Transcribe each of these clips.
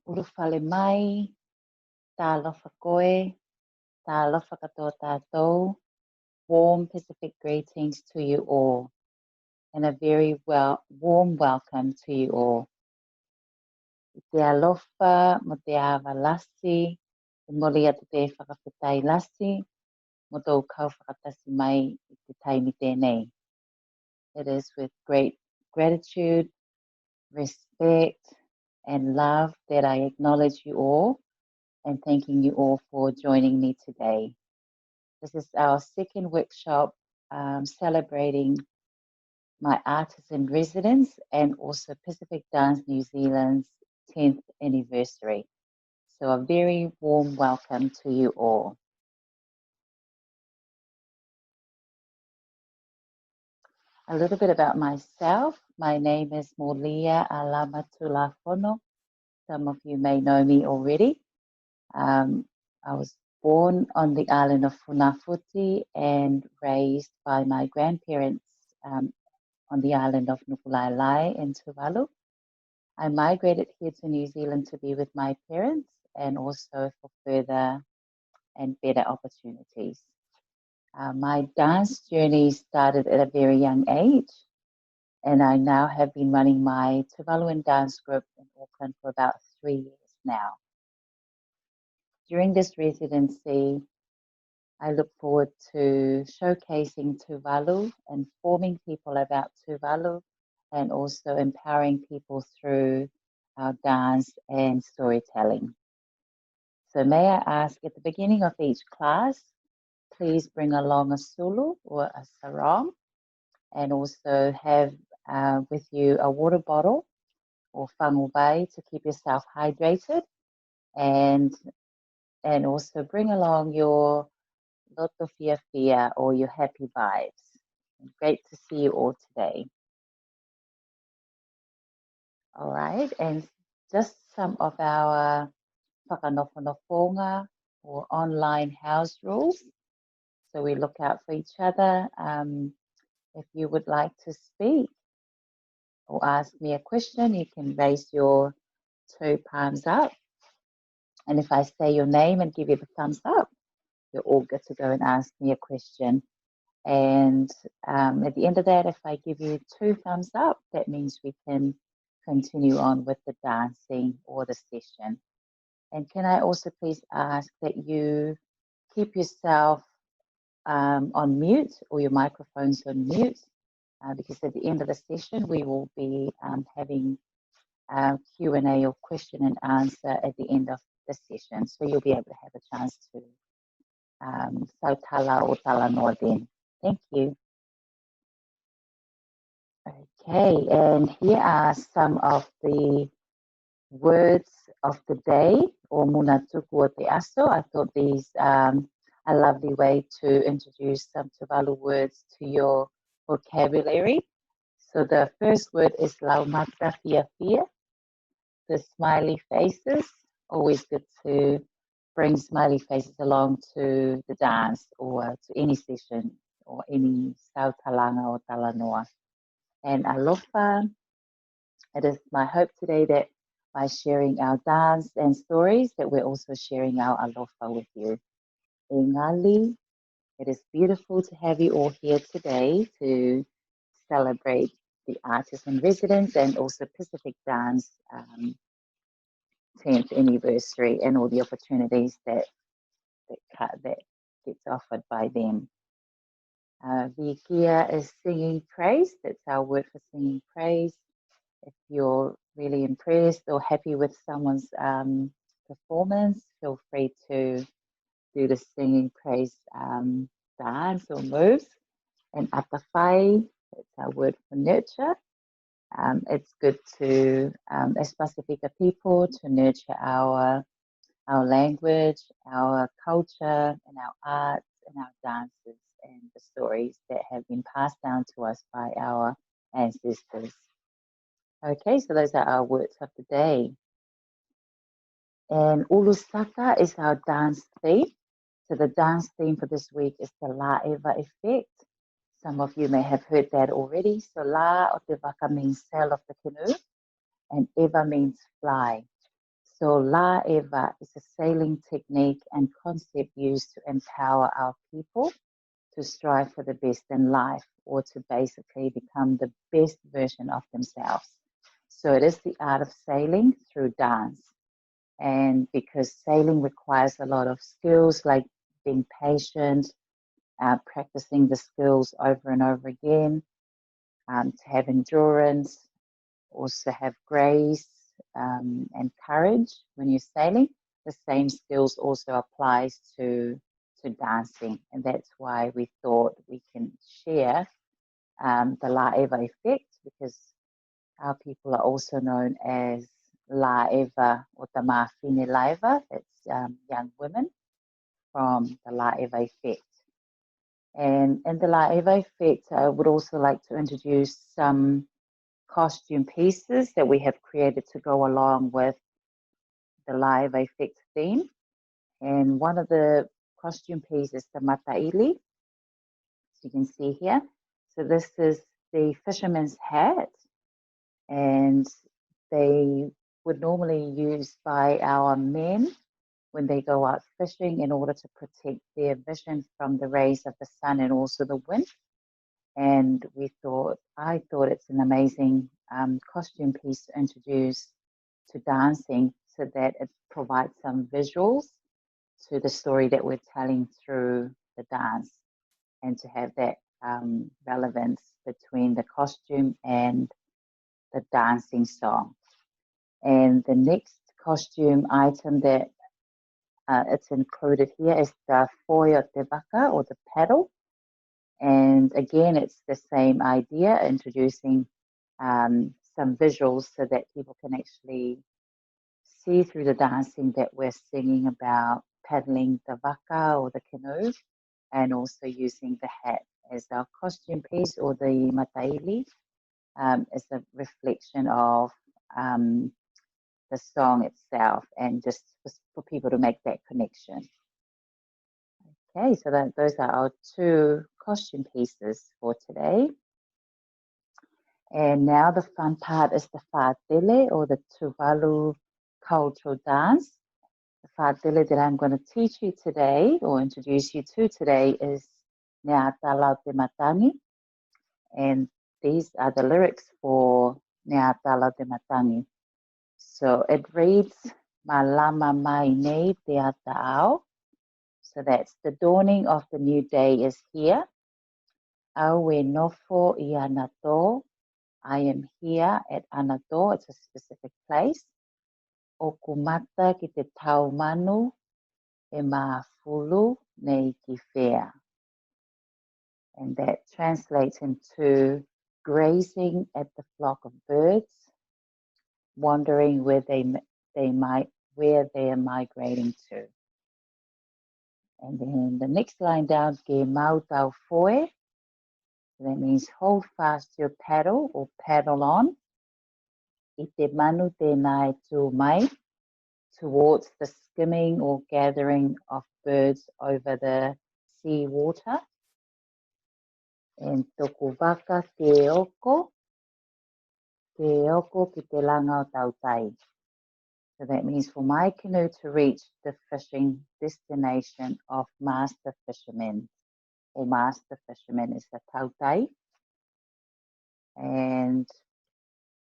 Ulufale mai, talofa koe, talofa katoa tātou. Warm Pacific greetings to you all, and a very warm welcome to you all. Te alofa mo te awa lasi, te Molia te whakawhitai lasi, mo tō kau whakatasi mai I te taimi tēnei. It is with great gratitude, respect, and love that I acknowledge you all and thanking you all for joining me today. This is our second workshop celebrating my artist in residence and also Pacific Dance New Zealand's 10th anniversary. So a very warm welcome to you all. A little bit about myself. My name is Molia Alama Tulafono. Some of you may know me already. I was born on the island of Funafuti and raised by my grandparents on the island of Nuku'ulai in Tuvalu. I migrated here to New Zealand to be with my parents and also for further and better opportunities. My dance journey started at a very young age, and I now have been running my Tuvaluan dance group in Auckland for about 3 years now. During this residency, I look forward to showcasing Tuvalu, informing people about Tuvalu, and also empowering people through our dance and storytelling. So may I ask at the beginning of each class, please bring along a sulu or a sarong, and also have with you a water bottle or whanguwai to keep yourself hydrated, and also bring along your loto fia or your happy vibes. Great to see you all today. All right, and just some of our whakanofonofonga or online house rules. So we look out for each other. If you would like to speak or ask me a question, you can raise your 2 palms up. And if I say your name and give you the thumbs up, you're all good to go and ask me a question. And at the end of that, if I give you 2 thumbs up, that means we can continue on with the dancing or the session. And can I also please ask that you keep yourself on mute or your microphones on mute, because at the end of the session, we will be having Q&A or question and answer at the end of the session. So you'll be able to have a chance to sautala or tala noa then. Thank you. Okay, and here are some of the words of the day, or muna tuku o te aso. I thought these a lovely way to introduce some Tuvalu words to your vocabulary. So the first word is laumata fia, the smiley faces. Always good to bring smiley faces along to the dance or to any session or any sautalanga or talanoa. And alofa, it is my hope today that by sharing our dance and stories that we're also sharing our alofa with you. Engali, it is beautiful to have you all here today to celebrate the Artist in Residence and also Pacific Dance 10th anniversary and all the opportunities that gets offered by them. Vikia is singing praise. That's our word for singing praise. If you're really impressed or happy with someone's performance, feel free to do the singing praise dance or moves. And atawhai, that's our word for nurture. It's good to, as Pasifika people, to nurture our language, our culture, and our arts, and our dances, and the stories that have been passed down to us by our ancestors. Okay, so those are our words of the day. And Ulusaka is our dance theme. So the dance theme for this week is the Laeva effect. Some of you may have heard that already. So La o te waka means sail of the canoe, and Eva means fly. So Laeva is a sailing technique and concept used to empower our people to strive for the best in life, or to basically become the best version of themselves. So it is the art of sailing through dance. And because sailing requires a lot of skills like being patient, practicing the skills over and over again, to have endurance, also have grace and courage when you're sailing. The same skills also applies to dancing, and that's why we thought we can share the Laeva effect, because our people are also known as Laeva or the Mawhine Laeva, that's young women from the Laeva effect. And in the Laeva effect, I would also like to introduce some costume pieces that we have created to go along with the Laeva effect theme. And one of the costume pieces is the mataili, as you can see here. So this is the fisherman's hat, and they would normally used by our men when they go out fishing in order to protect their vision from the rays of the sun and also the wind. And I thought it's an amazing costume piece to introduce to dancing, so that it provides some visuals to the story that we're telling through the dance, and to have that relevance between the costume and the dancing song. And the next costume item that it's included here is the foil te waka, or the paddle. And again, it's the same idea, introducing some visuals so that people can actually see through the dancing that we're singing about paddling the waka or the canoe, and also using the hat as our costume piece, or the mataili as a reflection of the song itself, and just for people to make that connection. Okay, so those are our two costume pieces for today. And now the fun part is the whātele, or the Tuvalu cultural dance. The whātele that I'm going to teach you today, or introduce you to today, is Ngā Talau Te Matangi. And these are the lyrics for Ngā Talau Te Matangi. So it reads, Malama mai nei te ata ao. So that's the dawning of the new day is here. Au e nofo I anato. I am here at Anato, it's a specific place. O kumata ki te tau manu e maafulu nei ki whea. And that translates into grazing at the flock of birds, wandering where they are migrating to. And then the next line down, ke mau tau foe. That means hold fast your paddle, or paddle on. I te manu tēnā e tū mai, towards the skimming or gathering of birds over the sea water. And toku waka te oko ki te langa o tautai. So that means for my canoe to reach the fishing destination of master fishermen, or master fishermen is the tautai. And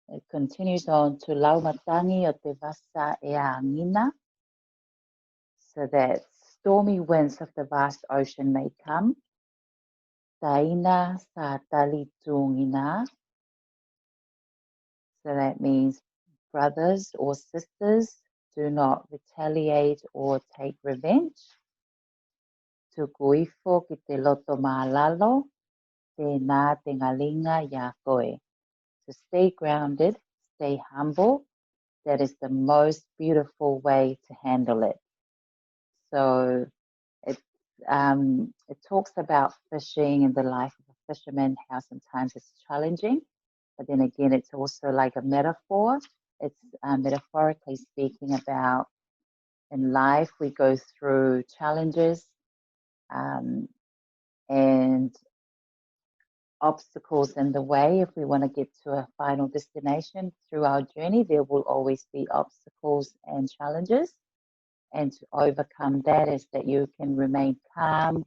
it continues on to laumatangi o te vasa e a angina, so that stormy winds of the vast ocean may come. Taina sa tali tūngina. So that means brothers or sisters, do not retaliate or take revenge. Tukuifo ki te loto maalalo, tēnā te ngalinga ya koe. To stay grounded, stay humble. That is the most beautiful way to handle it. So it talks about fishing and the life of a fisherman, how sometimes it's challenging, but then again, it's also like a metaphor. It's metaphorically speaking about in life we go through challenges, and obstacles in the way. If we want to get to a final destination through our journey, there will always be obstacles and challenges. And to overcome that is that you can remain calm,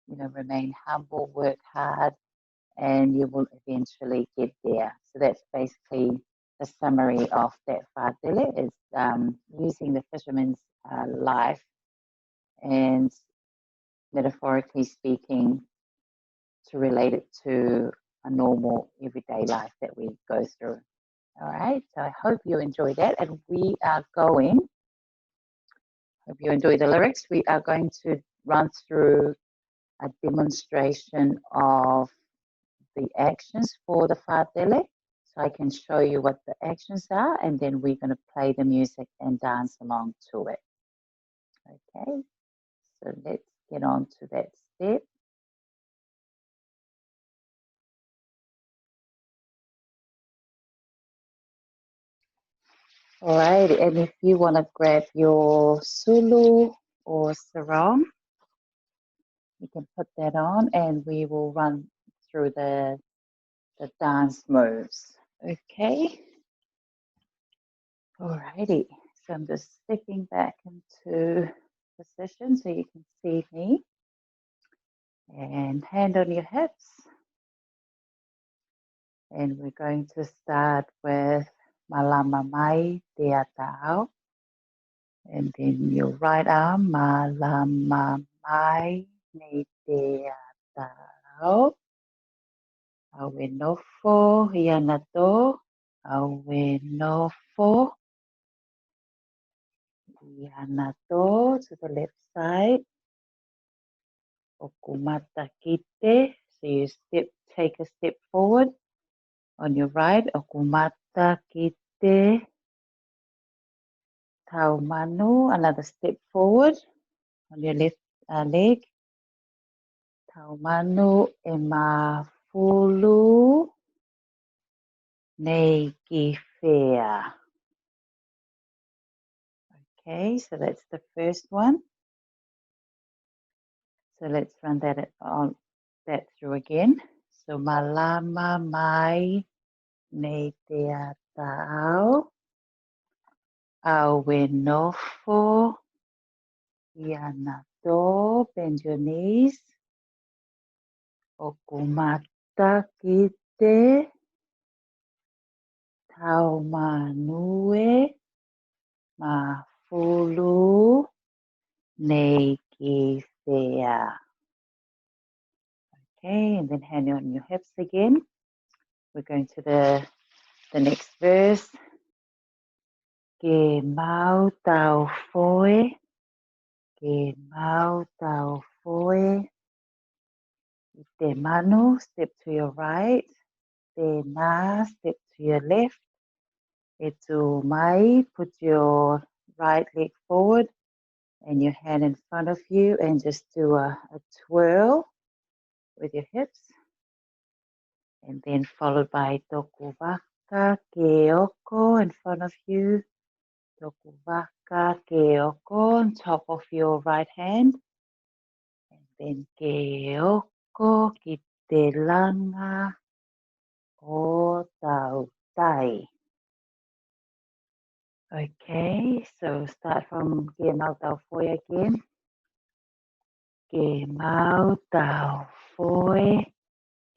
remain humble, work hard, and you will eventually get there. So that's basically the summary of that whātele, is using the fisherman's life and, metaphorically speaking, to relate it to a normal everyday life that we go through. All right, so I hope you enjoy that. And we are going, hope you enjoy the lyrics. We are going to run through a demonstration of the actions for the whātele. So I can show you what the actions are, and then we're going to play the music and dance along to it. Okay, so let's get on to that step. All right, and if you want to grab your sulu or sarong, you can put that on and we will run through the dance moves. Okay. All righty. So I'm just stepping back into position so you can see me. And hand on your hips. And we're going to start with Malama Mai Te Atao. And then your right arm, Malama Mai Ni Te Atao. Awe nofo hianato. Awe nofo hianato to the left side. Okumata kite. So you take a step forward. On your right, okumata kite. Tau manu, another step forward. On your left leg. Tau manu e mafulu nei ki whea. Okay, so that's the first one. So let's run that through again. So malama mai nei te atao. Awe nofo ianato. Bend your knees. Okumata kite. Tau manue. Mafulu nei ki whea. Okay, and then hand on your hips again. We're going to the next verse. Ke mau tau foe. Ke mau tau foe. Te manu, step to your right. Te na, step to your left. E tu mai, put your right leg forward and your hand in front of you and just do a twirl with your hips. And then followed by toku waka ke oko in front of you. Toku waka ke oko on top of your right hand. And then ke oko ki te langa o tau tai. Okay, so start from ke mau tau foe again. Ke mau tau foe.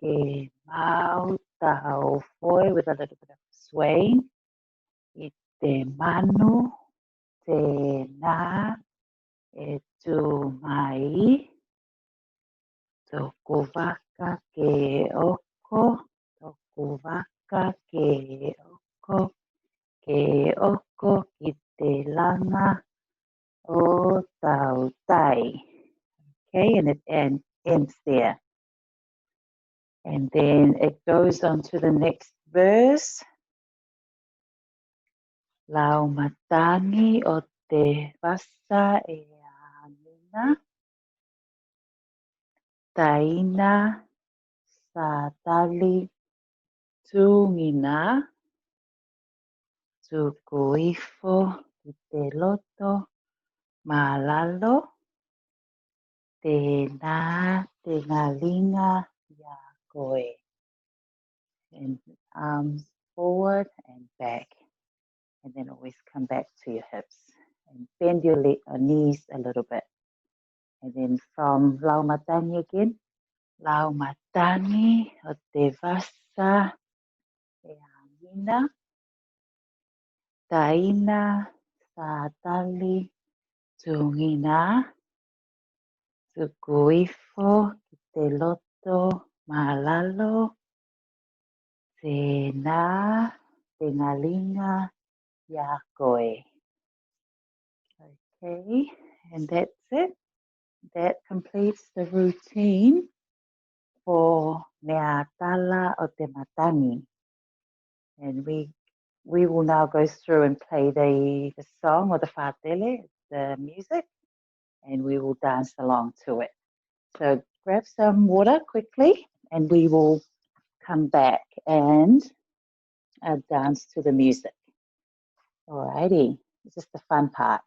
Ke mau tau foe with a little bit of swaying. I te manu, te nā, e tu mai. Toku waka ke oko. Toku waka ke oko. Ke oko ki te langa o tau tai. Okay, and it ends there. And then it goes on to the next verse. Lau matangi o te wasa e anina. Taina sa tali tūngina. Tukuifo ki te loto malalo. Te nā te ngalinga ia koe. and arms forward and back, and then always come back to your hips and bend your knees a little bit. And then from lau matani again, lau matani o te vasa e angina, taina, sātali, tungina, tukuifo, ki te loto, malalo, tēnā, te ngalinga, ya koe. Okay, and that's it. That completes the routine for Mea Tala o Te Matangi. And we will now go through and play the song or the whātele, the music, and we will dance along to it. So grab some water quickly and we will come back and dance to the music. Alrighty, this is the fun part.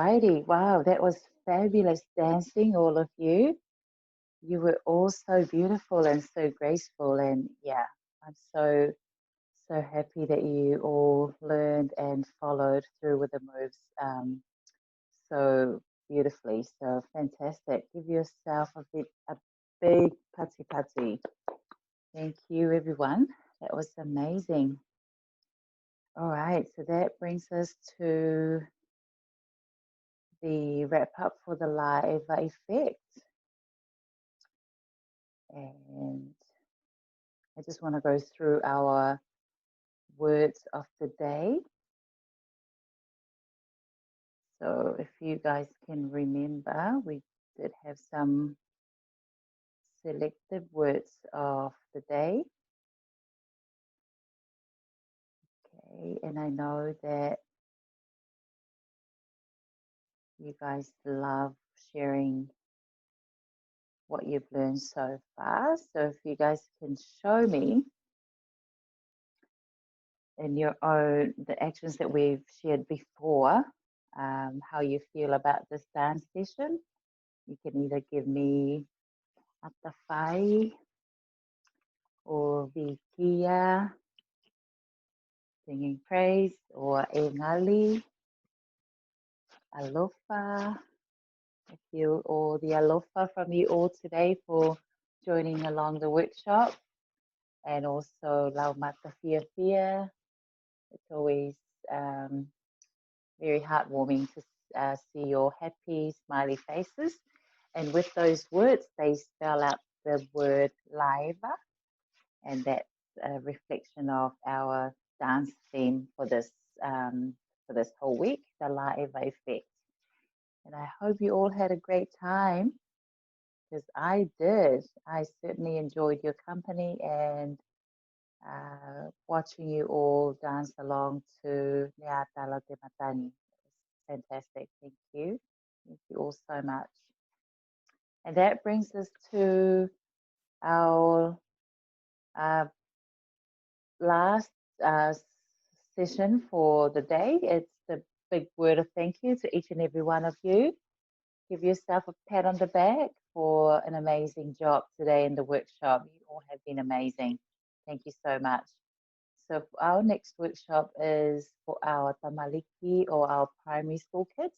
righty. Wow, that was fabulous dancing, all of you. You were all so beautiful and so graceful. And yeah, I'm so happy that you all learned and followed through with the moves so beautifully. So fantastic. Give yourself a big putty putty. Thank you, everyone. That was amazing. All right, so that brings us to the wrap up for the Laeva effect. And I just want to go through our words of the day. So if you guys can remember, we did have some selected words of the day. Okay, and I know that you guys love sharing what you've learned so far. So if you guys can show me in your own, the actions that we've shared before, how you feel about this dance session. You can either give me atawhai or vikia, singing praise, or engali, alofa. Thank you, or the alofa from you all today for joining along the workshop. And also lau mata fia fia. It's always very heartwarming to see your happy, smiley faces. And with those words, they spell out the word Laeva, and that's a reflection of our dance theme for this whole week, the Laeva effect. And I hope you all had a great time, because I did. I certainly enjoyed your company and watching you all dance along to Nea Tala Te Matani. It was fantastic. Thank you. Thank you all so much. And that brings us to our last session for the day. It's the big word of thank you to each and every one of you. Give yourself a pat on the back for an amazing job today in the workshop. You all have been amazing. Thank you so much. So our next workshop is for our tamaliki or our primary school kids.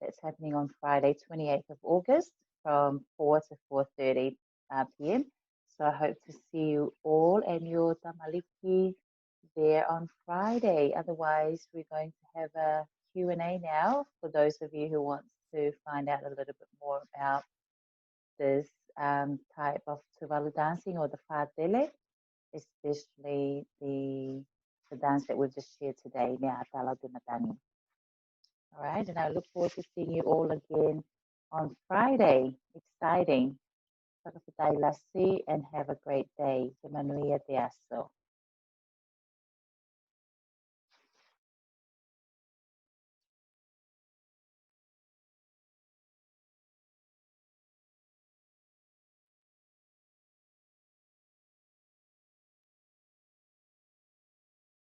That's happening on Friday, 28th of August from 4 to 4:30 p.m. So I hope to see you all and your tamaliki there on Friday. Otherwise, we're going to have a Q&A now for those of you who want to find out a little bit more about this type of tuvalu dancing or the whātele, especially the dance that we've just shared today, Mea Atala Te Matani. All right, and I look forward to seeing you all again on Friday. Exciting. Whakawhātai lasi and have a great day. Te manuia te aso.